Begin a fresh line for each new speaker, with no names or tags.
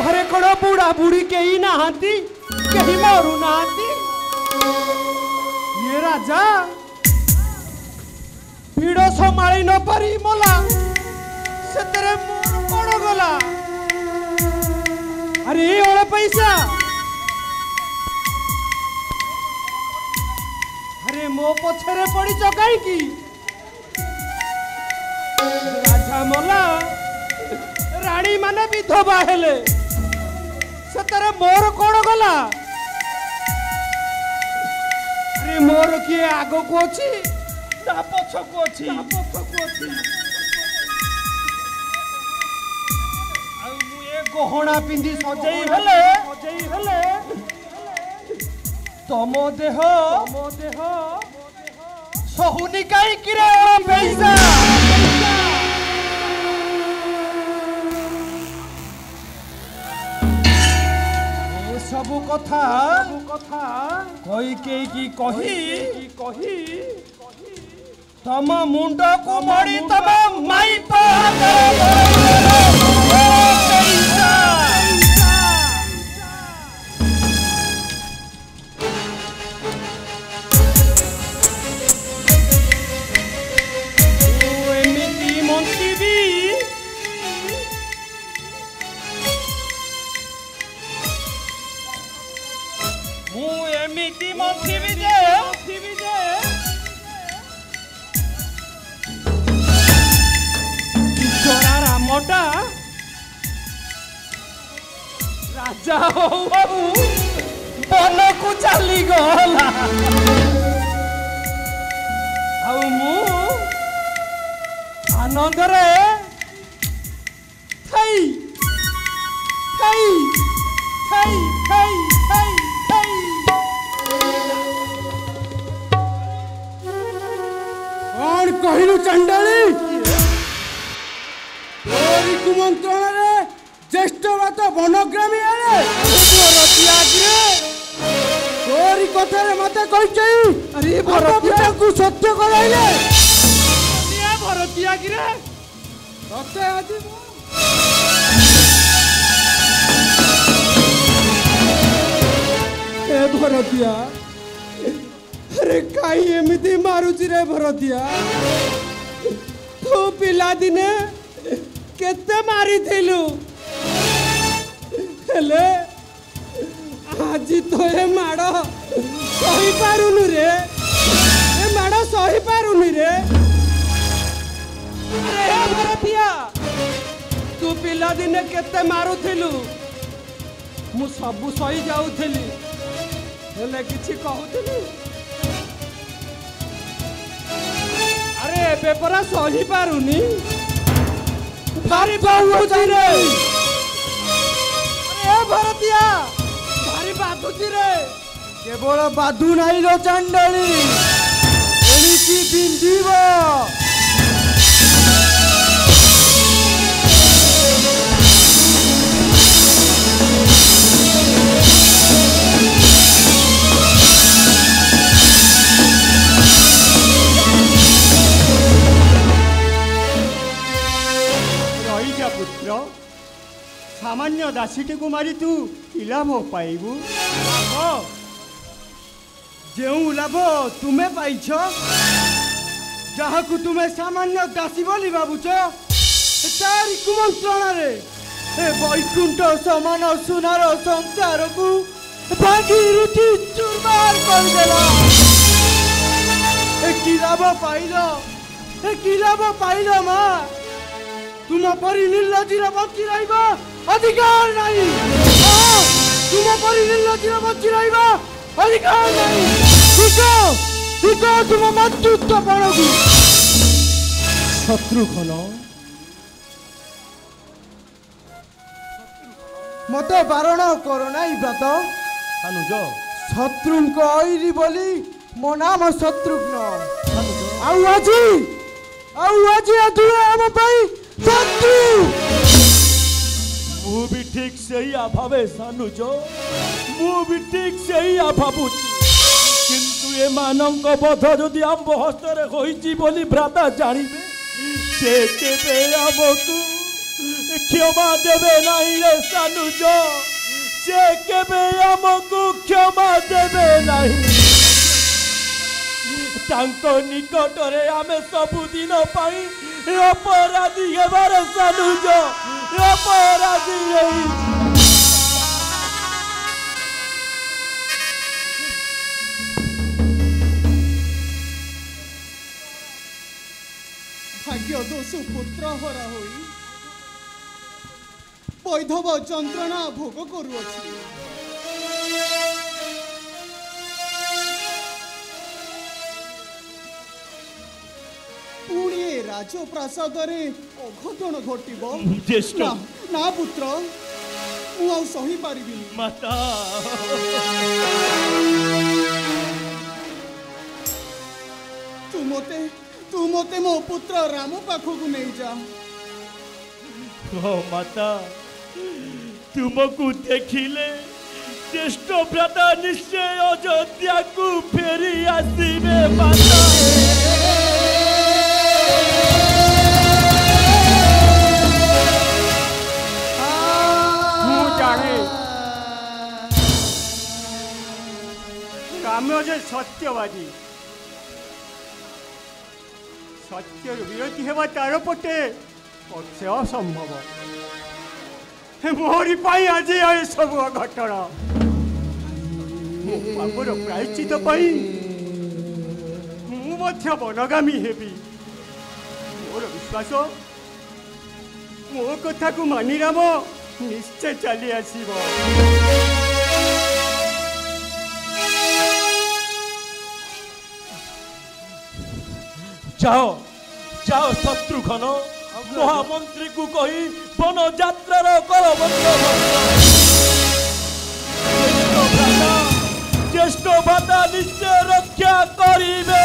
घरे कौन बुढ़ा बुढ़ी कहीं नहांती कहीं मरू नहांती ये राजा भिड़ संभाली न पारी मला से तेरे मोर कौन गला अरे ओले पैसा अरे मो पछरे पड़ी चकाई की राजा मला राणी माने विधवा हेले से तेरे मोर कौन गला अरे मोर किए आगो को अछि ना पछ को अछि आ मु ए गहना पिंदी सजेई हेले तम देह सहुनी काई किरे पैसा सबु कथा कही के कही तम मुंड को मड़ी तम माई एमिति मंत्री भी एमिति मंत्री भी जे जोरा रामटा राजा हो बन को चली गला आनंद रे थई थई थई थई थई थई
कौन कहलु चंडाली तोरी कुमंत्रण रे ज्येष्ठ व्रत वनग्रामी आले भरतिया रे तोरी कथा रे मते कहछई अरे भरतिया को सत्य कराइले
ये भरतिया रे
सत्य आज
ए भरतिया अरे काई एमिति मारुची रे भरतिया तू पिला दिने केते मारी थिलु हेले आजी तो ए माड़ सही पारुनु रे ए माड़ सही पारुनु रे अरे ए भरतिया तू पिला दिने केते मारू थिलु मु सबु सही जाउथिली हेले किछि कहउथिलु अरे पेपरा सही पारुनी भारी बाबूजी रे अरे भरतिया भारी बाबूजी रे
केवल बाधु नाही लो चंडाली एनिकी बिंदीबो
पुत्र सामान्य दासीटी को मारी तू लाभ पाइबू
जो लाभ तुम्हें पाइछ जहाँ को तुम्हें सामान्य दासी बोली भावुच तारी कुमंत्रण रे ए वैकुंठ समान सुनार संसार को भागी रुचि चुरमार कर देला ए की लाभ पाइल माँ तुम परी निर्लज्जीर बची रहिबा अधिकार नहीं तुम परी निर्लज्जीर बची रहिबा अधिकार नहीं ठीक तुम मृत्युत्व पड़ोगी
शत्रुघ्न
मत बारण करो नहीं व्रत
अनुज
शत्रु को ऐरी बोली मो नाम शत्रुघ्न आज आम पाई
मु भी ठीक से ही भावे सानुज मु भी ठीक से ही भावुची किंतु ए मानक बध जदि आम हस्तर होइची बोली भ्राता जानिबे से केबे आमकु
क्षमा देवे नहीं रे सानुज से केबे हमको क्षमा देवे नहीं तांको निकटरे आमे सबुदिन पाई अपराधी हेबार सानुज अपराधी
भाग्य दोष पुत्र हरा होई वैधव যন্ত্রণা ভোগ করুছি পুণে রাজপ্রাসাদরে অঘটন ঘটিব না পুত্র মু আর সহি পারিবিনি
মাতা
तू मते मो पुत्र राम पाखकु नहीं जा
ओ माता तुमको देखिले ज्येष्ठ भ्राता निश्चय अयोध्या को फेरी आसीबे माता
मु जाने राम जे सत्यवादी सत्य विरोधी हेबा तार पटे अक्षय असंभव मोहरी पाई आज ये सब घटना बाबूर प्रायश्चित पाई मु बनगामी हेबी मोर विश्वास मो कथा को मानी राम निश्चय चली आसीबो
जाओ जाओ शत्रुघ्न महामंत्री को कही वन यात्रार कर ज्येष्ठ भ्राता निश्चय रक्षा करिबे